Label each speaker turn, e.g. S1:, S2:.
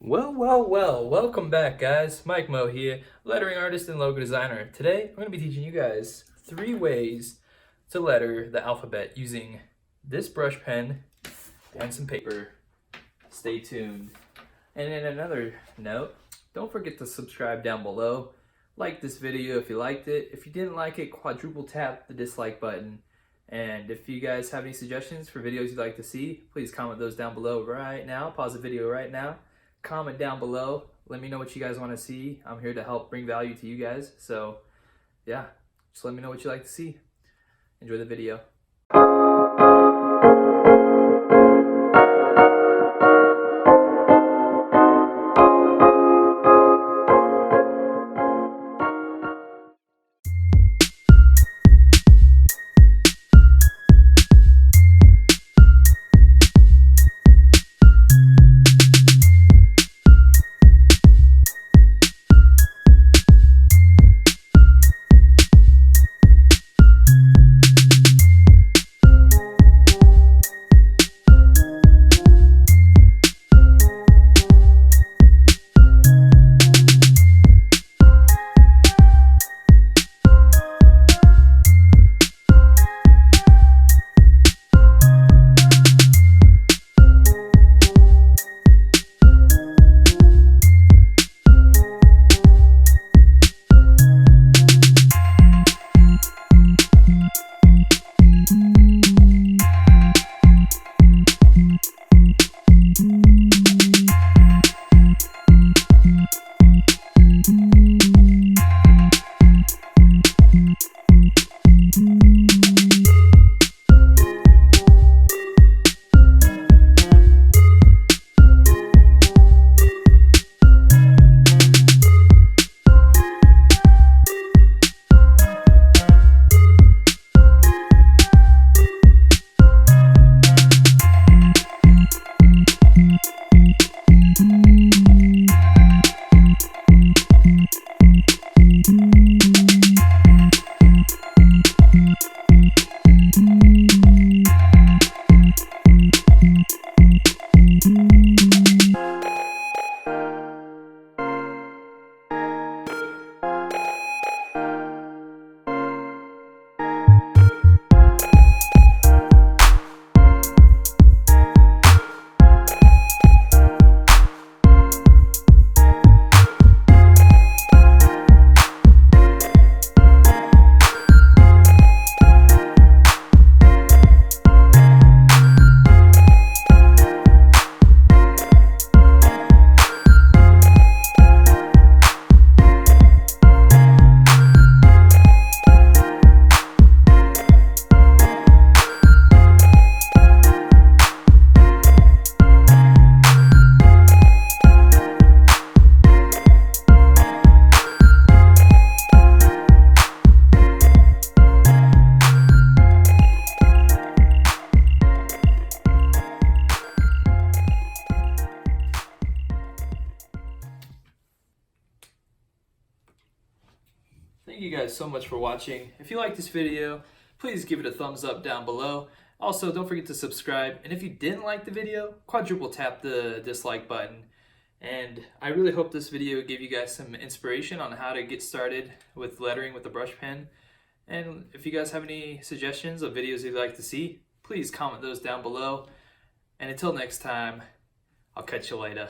S1: Well, welcome back guys. Mike Mo here, lettering artist and logo designer. Today, I'm going to be teaching you guys 3 ways to letter the alphabet using this brush pen and some paper. Stay tuned. And in another note, don't forget to subscribe down below. Like this video if you liked it. If you didn't like it, quadruple tap the dislike button. And if you guys have any suggestions for videos you'd like to see, please comment those down below right now. Pause the video right now. Comment down below. Let me know what you guys want to see. I'm here to help bring value to you guys. So yeah, just let me know what you like to see. Enjoy the video. Thank you guys so much for watching. If you like this video, please give it a thumbs up down below. Also, don't forget to subscribe. And if you didn't like the video, quadruple tap the dislike button. And I really hope this video gave you guys some inspiration on how to get started with lettering with the brush pen. And if you guys have any suggestions of videos you'd like to see, please comment those down below. And until next time, I'll catch you later.